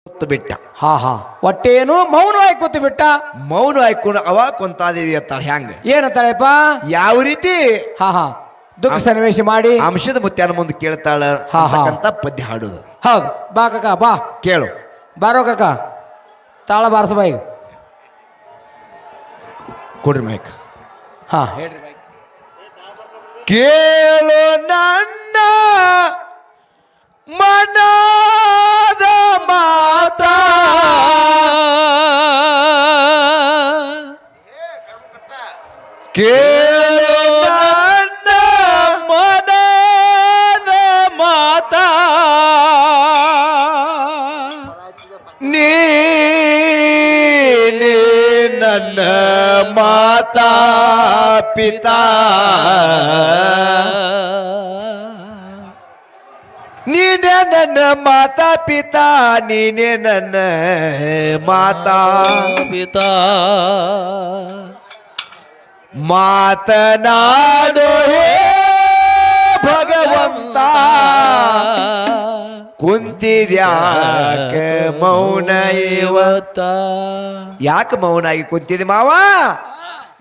ಕೂತು ಬಿಟ್ಟ. ಹಾ ಹಾ ಒಟ್ಟೇನು ಮೌನವಾಗಿ ಕೂತು ಬಿಟ್ಟ. ಮೌನ ಆಯ್ಕೊಂಡು ಅವ ಕುಂತಾದೇವಿ ಅತ್ತಾಳ. ಹ್ಯಾಂಗ ಏನಂತಾಳೆಪ್ಪ? ಯಾವ ರೀತಿ ಹಾ ಹಾ ದುಃಖ ಸನ್ನಿವೇಶ ಮಾಡಿ ಅಂಶದ ಮುತ್ಯಾನ ಮುಂದೆ ಕೇಳ್ತಾಳ ಹಾ, ಹಾ. ಅಂತಕ್ಕಂಥ ಪದ್ಯ ಹಾಡುದು. ಹೌದು. ಬಾ ಕಕ್ಕ ಬಾ, ಕೇಳು. ಬಾರೋ ಕಕ್ಕ, ತಾಳ ಬಾರಸ ಬಾಯಿ. ಕೊಡ್ರಿ ಮೈಕ್. ಹಾ ಹೇಳ್ರಿ ಬಾಯಿ. ಕೇಳು ನನ್ನ ಮನದ ಮಾತಾ, ಕೇಳು ನನ್ನ ಮನದ ಮಾತಾ, ನೀನೇ ನನ್ನ ಮಾತಾ ಪಿತಾ, ನೀನೇ ನನ್ನ ಮಾತಾ ಪಿತಾ, ನೀನೇ ನನ್ನ ಮಾತಾ ಪಿತಾ. ಮಾತನಾಡು ಹೇ ಭಗವಂತ, ಕುಂತಿದ್ಯಾಕ ಮೌನ ಇವತ್ತ? ಯಾಕೆ ಮೌನ ಆಗಿ ಕುಂತಿದೆ ಮಾವ?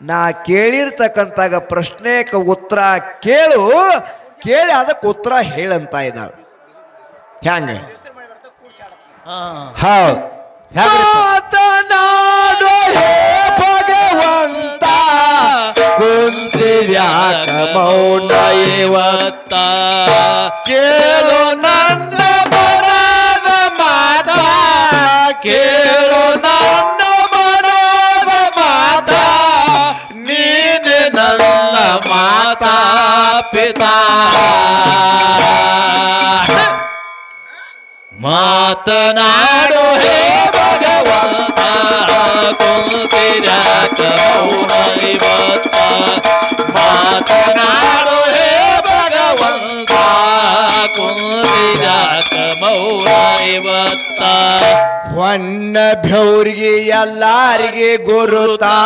ನಾ ಕೇಳಿರ್ತಕ್ಕಂತಾಗ ಪ್ರಶ್ನೆಗೆ ಉತ್ತರ ಕೇಳು, ಕೇಳಿ ಅದಕ್ಕೆ ಉತ್ತರ ಹೇಳಂತ ಇದ್ದಾಳೆ. ಹ್ಯಾಂಗ? ಹೌದು. ಮಾತನಾಡು ಹೇ ಭಗವಂತ, ಕುಂತಿದ್ಯಾಕ ಮೌನ ಇವತ್ತ? ಕೇಳು ನನ್ನ ಮನದ ಮಾತಾ, ಕೇಳು ನನ್ನ ಮನದ ಮಾತಾ, ನೀನೆ ನನ್ನ ಮಾತಾ ಪಿತಾ. ಮಾತನಾಡು ಹೇ ಭಗವಂತ, ಕುಂತಿದ್ಯಾಕ ಮೌನ ಇವತ್ತ? ಮಾತನಾಡು ಹೇ ಭಗವಂತ, ಕುಂತಿದ್ಯಾಕ ಮೌನ ಇವತ್ತ? ಹೊನ್ನ ಬೆವ್ರಿಗೆ ಎಲ್ಲಾರಿಗೆ ಗುರುತಾ,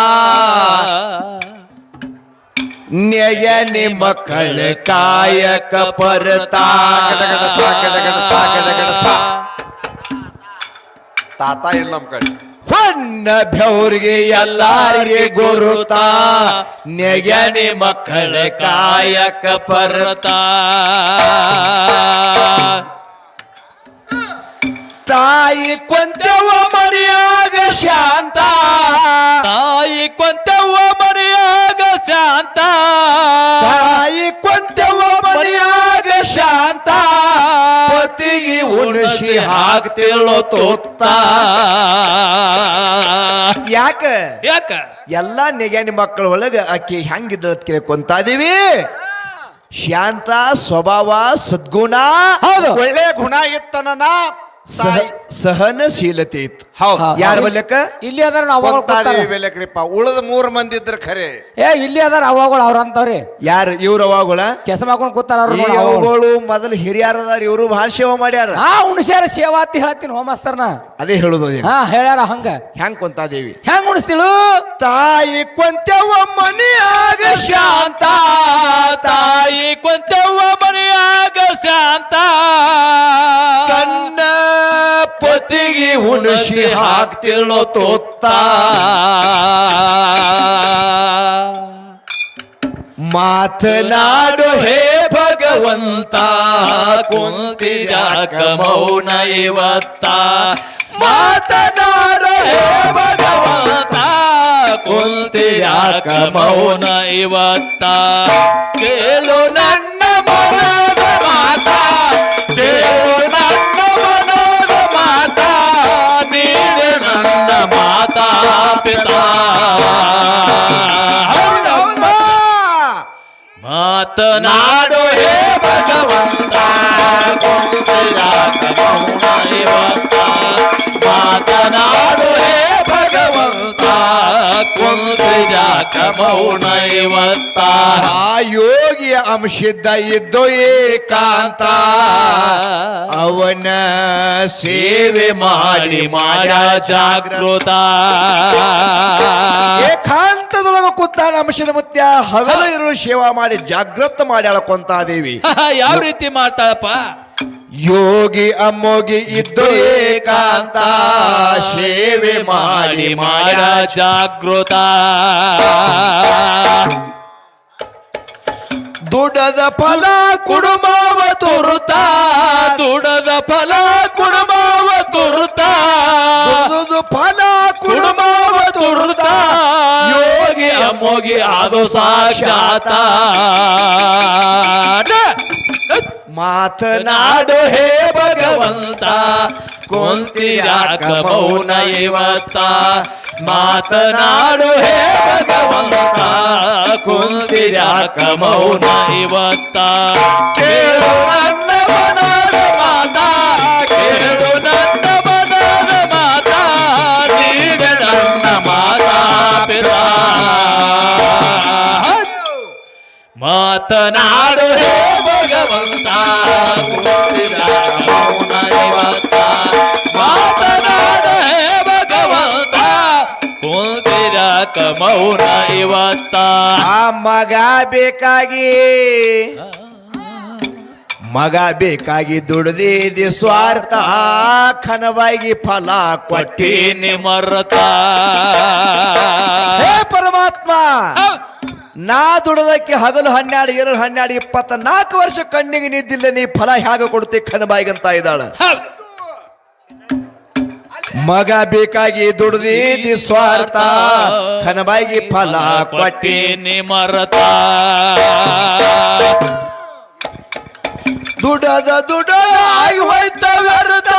ನ್ಯಯನಿ ಮಕ್ಕಳ ಕಾಯಕ ಪರತಾ. ತಾತ ಇಲ್ಲ ನಮ್ಮ ಕಡೆ. ಹೊನ್ನ ಬೆವ್ರಿಗೆ ಎಲ್ಲಾರಿಗೆ ಗುರುತಾ, ನ್ಯಯನಿ ಮಕ್ಕಳ ಕಾಯಕ ಪರತಾ. ತಾಯಿ ಕೊಂತೆವ ಮನೆಯಾಗ ಶಾಂತ, ತಾಯಿ ಕೊಂತೆವ್ವ ಮನೆಯಾಗ ಶಾಂತ, ತಾಯಿ ಕೊಂತೆವ ಮನೆಯಾಗ ಶಾಂತ, ಪತಿಗೆ ಉಣಿಸಿ ಹಾಕ್ತಿಲ್ಲೋ ತೋತ್ತ. ಯಾಕ ಯಾಕ? ಎಲ್ಲಾ ನೆಗ್ಯಾನಿ ಮಕ್ಕಳ ಒಳಗ ಆಕಿ ಹೆಂಗಿದ್ರ ಕೇಳ್ಕೊಂತಾದೀವಿ. ಶಾಂತ ಸ್ವಭಾವ, ಸದ್ಗುಣ, ಒಳ್ಳೆ ಗುಣ ಇತ್ತನ, ಸಹನಶೀಲತೆ ಇತ್ತು. ಹೌದು. ಯಾರ ಬಲ್ಯಕ? ಇಲ್ಲಿ ಅದಾರ ಅವಾಗ ಬೆಲೆಕ್ರಿಪ್ಪ. ಉಳಿದ 3 ಮಂದಿ ಇದ್ರ ಖರೆ. ಇಲ್ಲಿ ಅದಾರ ಅವಾಗಳು ಅವ್ರ ಅಂತವ್ರಿ. ಯಾರು ಇವ್ರ ಅವಾಗಳ? ಚಸ್ಮಾ ಹಾಕೊಂಡ್ ಕೂತಾರ ಅವ್ರು. ಈ ಅವುಗಳು ಮೊದಲು ಹಿರಿಯರದಾರ, ಇವರು ಭಾಳ ಸೇವೆ ಮಾಡ್ಯಾರ. ಹಾ ಉಣಿಸ್ಯಾರ ಸೇವಾತಿ ಹೇಳತ್ತೀನಿ ಹೋಮಸ್ತರ್ನ. ಅದೇ ಹೇಳುದು. ಹಾ ಹೇಳ್ಯಾರ ಹಂಗ. ಹೆಂಗ್ ಕೊಂತಾದೇವಿ? ಹೆಂಗ್ ಉಣಿಸ್ತಿಳು? ತಾಯಿ ಕೊಂತೆವ ಮನೆಯಾಗ ಶಾಂತ, ತಾಯಿ ಕೊಂತೆವ್ವ ಮನೆಯಾಗ ಶಾಂತ, ತನ್ನ ಪತಿಗೆ ಉಣಿಸಿ ಹಾಕ್ತಿಲ್ಲೋ ತೋತ್ತ. ಮಾತನಾಡು ಹೇ ಭಗವಂತ, ಕುಂತಿದ್ಯಾಕ ಮೌನ ಇವತ್ತ? ಮಾತನಾಡು ಹೇ ಭಗವಂತ, ಕುಂತಿದ್ಯಾಕ ಮೌನ ಇವತ್ತ? ಕೇಳು ನನ್ನ ಮನದ ಮಾತಾ, ಕೇಳು ನನ್ನ ಮನದ ಮಾತಾ, ನೀನೆ ನನ್ನ ಮಾತಾ ಪಿತಾ. ಮಾತನಾಡು ಹೇ ಭಗವಂತ, ಕುಂತಿದ್ಯಾಕ ಮೌನ ಇವತ್ತ? ಮಾತನಾಡು ಹೇ ಭಗವಂತ, ಕುಂತಿದ್ಯಾಕ ಮೌನ ಇವತ್ತ? ಆ ಯೋಗಿಯ ಅಂಶದ ಇದ್ದೋ ಏಕಾಂತ, ಅವನ ಸೇವೆ ಮಾಡಿ ಮಾಡ ಜಾಗೃತ. ಏಕಾಂತದೊಳಗ ಕೂತಾನ ಅಂಶದ ಮುತ್ಯ, ಹಗಲು ಇರಲು ಸೇವಾ ಮಾಡಿ ಜಾಗೃತ ಮಾಡ್ಯಾಳ ಕೊಂತಾದೇವಿ. ಯಾವ ರೀತಿ ಮಾಡ್ತಾಳಪ್ಪ? ಯೋಗಿ ಅಮ್ಮೋಗಿ ಇದ್ದು ಏಕಾಂತ ಸೇವೆ ಮಾಡಿ ಮಾಡ ಜಾಗೃತ ದುಡದ ಫಲ ಕುಡುಂಬವ ತುರುತ ದುಡದ ಫಲ ಕುಡುಂಬವ ತುರುತ ದುಡಿದು ಫಲ ಕುಡುಂಬವ ತುರುತ ಯೋಗಿ ಅಮ್ಮೋಗಿ ಅದು ಸಾಕ್ಷಾತ ಮಾತನಾಡು ಹೇ ಭಗವಂತ ಕುಂತಿಯಾಕ ಮೌನ ಇವತ್ತ ಮಾತನಾಡು ಹೇ ಭಗವಂತ ಕುಂತಿಯಾಕ ಮೌನ ಇವತ್ತ ಕೇಳು ನನ್ನ ಮನದ ಮಾತಾ ಕೇಳು ನನ್ನ ಮನದ ಮಾತಾ ನೀನೆ ನನ್ನ ಮಾತಾ ಪಿತಾ ಮಾತನಾಡು ಹೇ ಭಗವಂತ ಕುಂತಿಯಾಕ ಮೌನ ಇವತ್ತ ಮಾತನಾಡು ಹೇ ಭಗವಂತ ಕುಂತಿಯಾಕ ಮೌನ ಇವತ್ತ ಆ ಮಗ ಬೇಕಾಗಿ ದುಡ್ದಿದಿ ಸ್ವಾರ್ಥ ಖನವಾಗಿ ಫಲ ಕೊಟ್ಟಿ ನಿಮರ್ತ ಹೇ ಪರಮಾತ್ಮ ನಾ ದುಡದಕ್ಕೆ ಹಗಲು 12 2 12 24 ವರ್ಷ ಕಣ್ಣಿಗೆ ನಿದ್ದಿಲ್ಲ ನೀ ಫಲ ಹೇಗೆ ಕೊಡ್ತಿ ಖನಬಾಯಿಗಂತ ಇದ್ದಾಳ ಮಗ ಬೇಕಾಗಿ ದುಡ್ದಿದಿ ಸ್ವಾರ್ಥ ಖನಬಾಯಿಗೆ ಫಲ ಕೊಟ್ಟಿ ನಿಮರ್ತ ದುಡದ ಆಗಿ ಹೋಯ್ತ ವ್ಯರ್ಥ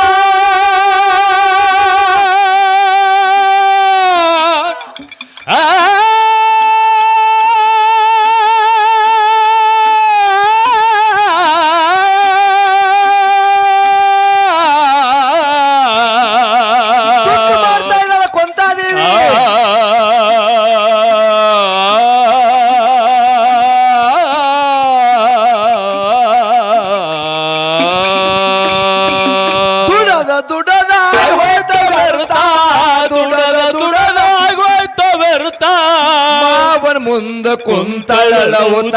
ಮಾಡ್ತಾ ಇದ್ದಾಳ ಕೊಂತಾದೇವಿ ದುಡದ ಹೋಯ್ತ ವ್ಯರ್ಥ ದುಡದ ಆಗೋಯ್ತ ವ್ಯರ್ಥ ಮಾವನ ಮುಂದ ಕುಂತಳಲವುತ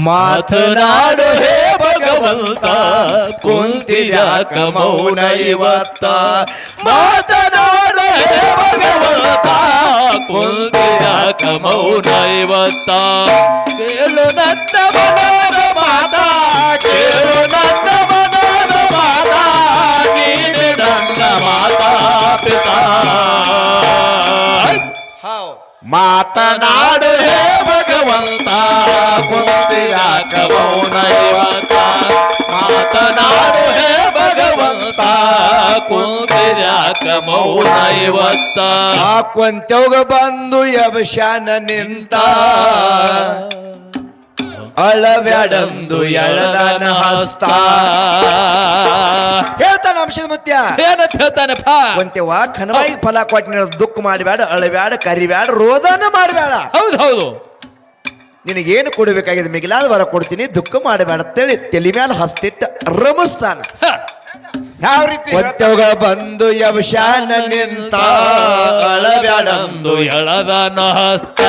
ಮಾತನಾಡು ಹೇ ಭಗವಂತ ಕುಂತಿಯಾಕ ಮೌನ ಇವತ್ತ ಮಾತನಾಡು ಹೇ ಭಗವಂತ ಕುಂತಿಯಾಕ ಮೌನ ಇವತ್ತ ಕೇಳು ನನ್ನ ಮನದ ಮಾತಾ ಕೇಳು ನನ್ನ ಮನದ ಮಾತಾ ನೀನೆ ನನ್ನ ಮಾತಾ ಪಿತಾ ಮಾತನಾಡು ಹೇ ಭಗವಂತ ಕುಂತಿಯಾಕ ಮೌನ ಇವತ್ತ ಮಾತನಾಡು ಹೇ ಭಗವಂತ ಕುಂತಿಯಾಕ ಮೌನ ಇವತ್ತ ಆ ಕೊಂತೆವ್ಗ ಬಂದು ಯಬಶಾನ ನಿಂತ ಅಳಬ್ಯಾಡಂದು ಎಳದನ ಹಸ್ತ ಹೇಳ್ತಾನ ಅಂಶದ ಮುತ್ಯ ಏನಂತ ಹೇಳ್ತಾನಪ್ಪ ಕೊಂತೆವ್ವ ಖನವಾಗಿ ಫಲ ಕೊಟ್ಟಿನ ದುಃಖ ಮಾಡಬೇಡ ಅಳಬ್ಯಾಡ ಕರಿಬ್ಯಾಡ ರೋದನ ಮಾಡಬೇಡ ಹೌದು ಹೌದು ನಿನಗೇನು ಕೊಡಬೇಕಾಗಿದೆ ಮಿಗಿಲಾದ ವರ ಕೊಡ್ತೀನಿ ದುಃಖ ಮಾಡಬೇಡ ಅಂತೇಳಿ ತಲೆ ಮ್ಯಾಲ ಹಸ್ತಿಟ್ಟ ರಮಿಸ್ತಾನ ಯಾವ ರೀತಿ ಕೊಂತೆವ್ಗ ಬಂದು ಯಬಶಾನ ನಿಂತ ಅಳಬ್ಯಾಡಂದು ಎಳದನ ಹಸ್ತ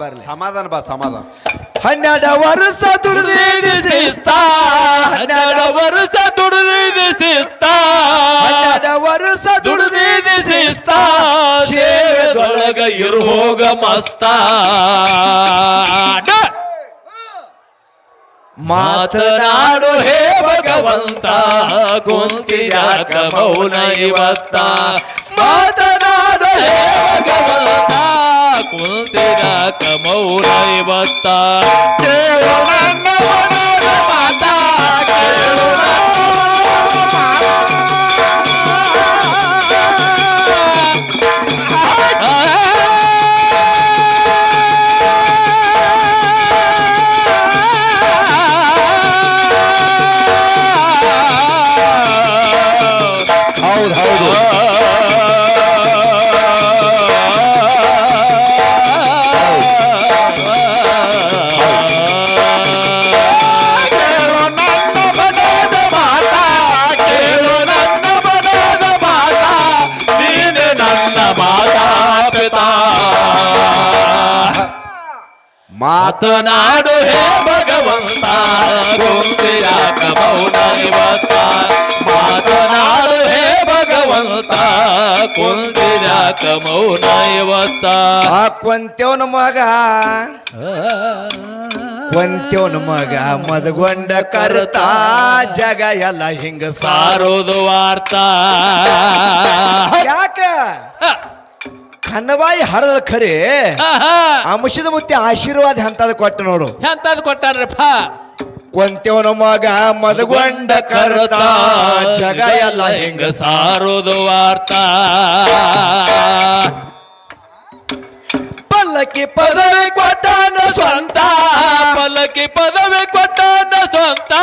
ಬರ್ಲಿ ಸಮಾಧಾನ ಬಾ ಸಮಾಧಾನ 12 ವರ್ಷ ದುಡಿದಿದ್ದ ಶಿಸ್ತ 12 ವರ್ಷ ದುಡಿದಿದ್ದ ಶಿಸ್ತ 12 ವರ್ಷ ದುಡಿದಿದ್ದ ಶಿಸ್ತ ಸೇವೆದೊಳಗ ಇರು ಹೋಗ ಮಸ್ತ ಮಾತನಾಡು ಹೇ ಭಗವಂತ ಕುಂತಿಯಾಕ ಮೌನ ಇವತ್ತ ಮಾತನಾಡು ಹೇ ಭಗವಂತ ಕುಂತಿಯಾಕ ಮೌನ ಇವತ್ತ ಕೇಳು ನನ್ನ ಮನದ ಮಾತಾ ಕೇಳು ಹೌದು ಹೌದು ಮಾತನಾಡು ಹೇ ಭಗವಂತ ಕುಂತಿಯಾಕ ಮೌನ ಇವತ್ತ ಮಾತನಾಡು ಹೇ ಭಗವಂತ ಕುಂತಿಯಾಕ ಮೌನ ಇವತ್ತ ಆ ಕೊಂತೆವನ ಮಗ ಮದಗೊಂಡ ಕರ್ತ ಜಗ ಎಲ್ಲ ಹಿಂಗ ಸಾರೋದು ವಾರ್ತ ಯಾಕ ಕನ್ನಬಾಯಿ ಹರದ ಖರೆ ಅಂಶದ ಮುತ್ತೆ ಆಶೀರ್ವಾದ ಎಂತದ ಕೊಟ್ಟ ನೋಡು ಎಂತದ್ ಕೊಟ್ಟಾನ್ರಪ್ಪ ಕೊಂತೆವನ ಮಗ ಮದಗೊಂಡ ಕರ್ತ ಜಗ ಎಲ್ಲ ಹಿಂಗ ಸಾರೋದು ವಾರ್ತ ಪಲ್ಲಕ್ಕಿ ಪದವಿ ಕೊಟ್ಟಾನ ಸ್ವಂತ ಪಲ್ಲಕ್ಕಿ ಪದವಿ ಕೊಟ್ಟಾನ ಸ್ವಂತ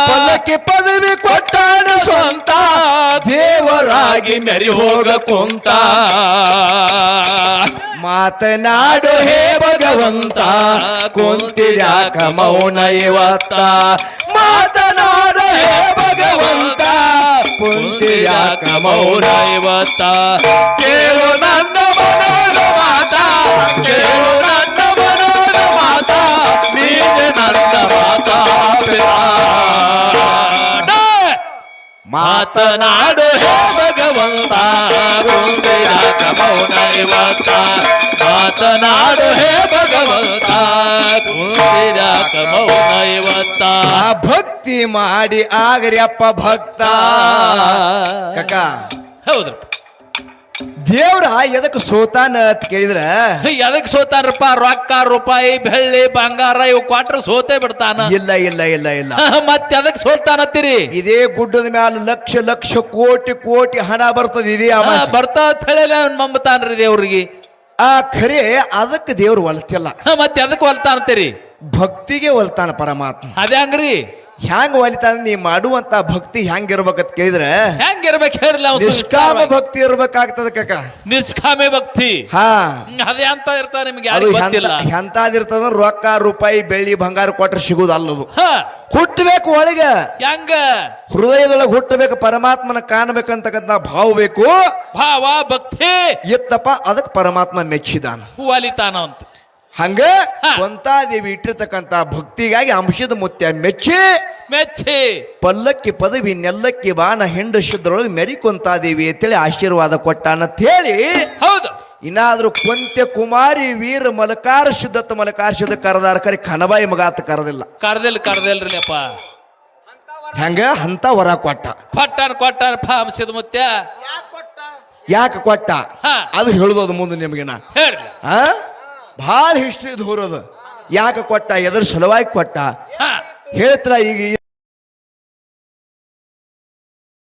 ಪಲ್ಲಕ್ಕಿ ಪದವಿ ಕೊಟ್ಟಾನ ಸ್ವಂತ ದೇವರಾಗಿ ಮೆರಿ ಹೋಗ ಕುಂತ ಮಾತನಾಡು ಹೇ ಭಗವಂತ ಕುಂತಿದ್ಯಾಕ ಮೌನ ಇವತ್ತ ಮಾತನಾಡು ಹೇ ಭಗವಂತ ಕುಂತಿದ್ಯಾಕ ಮೌನ ಇವತ್ತ ಕೇಳು ನನ್ನ ಮನದ ಮಾತ ಕೇಳು ನನ್ನ ಮನದ ಮಾತ ನೀನೆ ನನ್ನ ಮಾತಾ ಮಾತನಾಡು ಹೇ ಭಗವಂತ ಕುಂತಿಯಾಕ ಮೌನ ಇವತ್ತ ಮಾತನಾಡು ಹೇ ಭಗವಂತ ಕುಂತಿಯಾಕ ಮೌನ ಇವತ್ತ ಆ ಭಕ್ತಿ ಮಾಡಿ ಆಗರಿ ಅಪ್ಪ ಭಕ್ತ ಕಕ್ಕ ಹೌದ್ರಿ ದೇವ್ರ ಎದಕ್ ಸೋತಾನ ಅಂತ ಕೇಳಿದ್ರ ಎದಕ್ ಸೋತಾನಪ್ಪ ರೊಕ್ಕ ರೂಪಾಯಿ ಬೆಳ್ಳಿ ಬಂಗಾರ ಇವು ಕ್ವಾಟ್ರ್ ಸೋತೆ ಬಿಡ್ತಾನ ಇಲ್ಲ ಇಲ್ಲ ಇಲ್ಲ ಇಲ್ಲ ಮತ್ತೆ ಅದಕ್ಕೆ ಸೋಲ್ತಾನತ್ತೀರಿ ಇದೇ ಗುಡ್ಡದ ಮ್ಯಾಲ ಲಕ್ಷ ಲಕ್ಷ ಕೋಟಿ ಕೋಟಿ ಹಣ ಬರ್ತದ ಇದೇ ಬರ್ತಾ ಹೇಳಿ ಮಂಬತಾನ್ರಿ ದೇವ್ರಿಗೆ ಆ ಖರೆ ಅದಕ್ಕೆ ದೇವ್ರು ಒಲ್ತಿಲ್ಲ ಮತ್ತೆ ಅದಕ್ಕೆ ಹೊಲ್ತಾನತ್ತೀರಿ ಭಕ್ತಿಗೆ ಒಲ್ತಾನ ಪರಮಾತ್ಮ ಅದೇ ಹಂಗ್ರಿ ಹ್ಯಾಂಗ ಒಲಿತಾನ ನೀ ಮಾಡುವಂತ ಭಕ್ತಿ ಹೆಂಗ್ ಇರ್ಬೇಕಂತ ಕೇಳಿದ್ರ ಹೆಂಗಿರ್ಬೇಕು ಹೇಳ್ರಿ ನಿಷ್ಕಾಮ ಭಕ್ತಿ ಇರ್ಬೇಕಾಗ್ತದ ಕಕ್ಕ ನಿಷ್ಕಾಮೆ ಭಕ್ತಿ ಹಾ ಅದೇ ಅಂತ ಇರ್ತಾರ ನಿಮ್ಗೆ ಅದು ಯಾರಿಗೂ ಗೊತ್ತಿಲ್ಲ ಎಂತಾದಿರ್ತದ ರೊಕ್ಕ ರೂಪಾಯಿ ಬೆಳ್ಳಿ ಬಂಗಾರ ಕೊಟ್ರೆ ಸಿಗುದು ಅಲ್ಲದು ಹ ಹುಟ್ಟಬೇಕು ಒಳಗ ಹೆಂಗ ಹೃದಯದೊಳಗೆ ಹುಟ್ಟಬೇಕು ಪರಮಾತ್ಮನ ಕಾಣಬೇಕಂತಕ್ಕಂತ ಭಾವ ಬೇಕು ಭಾವ ಭಕ್ತಿ ಎತ್ತಪ್ಪ ಅದಕ್ಕೆ ಪರಮಾತ್ಮ ಮೆಚ್ಚಿದಾನ ಹೂವಲಿತಾನ ಅಂತ ಹಂಗ ಕೊಂತಾದೇವಿ ಇಟ್ಟಿರ್ತಕ್ಕಂತ ಭಕ್ತಿಗಾಗಿ ಅಂಶದ ಮುತ್ಯ ಮೆಚ್ಚಿ ಮೆಚ್ಚಿ ಪಲ್ಲಕ್ಕಿ ಪದವಿ ನೆಲ್ಲಕ್ಕಿ ಬಾಣ ಹೆಂಡ ಶುದ್ರೊಳಗೆ ಮೆರಿ ಕೊಂತಾದೇವಿ ಅಂತೇಳಿ ಆಶೀರ್ವಾದ ಕೊಟ್ಟಾನ ಹೇಳಿ ಹೌದು ಇನ್ನಾದ್ರೂ ಕೊಂತೆ ಕುಮಾರಿ ವೀರ ಮಲಕಾರ ಶುದ್ಧ ಕರದಾರ ಕರಿ ಕನಬಾಯಿ ಮಗಾತ ಕರದಿಲ್ಲ ಕರ್ದಿಲ್ರಿ ಅಪ್ಪ ಹೆಂಗ ಅಂತ ವರ ಕೊಟ್ಟ ಕೊಟ್ಟಾನ ಅಂಶದ ಮುತ್ಯ ಯಾಕೆ ಕೊಟ್ಟ ಹಾ. ಅದು ಹೇಳುದು ಮುಂದೆ ನಿಮಗಿನ ಹೇಳ್ರಿ ಭಾಳ ಹಿಸ್ಟ್ರಿ ದೂರದ ಯಾಕೆ ಕೊಟ್ಟ ಎದ್ರ ಸಲುವಾಗಿ ಕೊಟ್ಟ ಹಾ ಹೇಳ್ತಾರ ಈಗ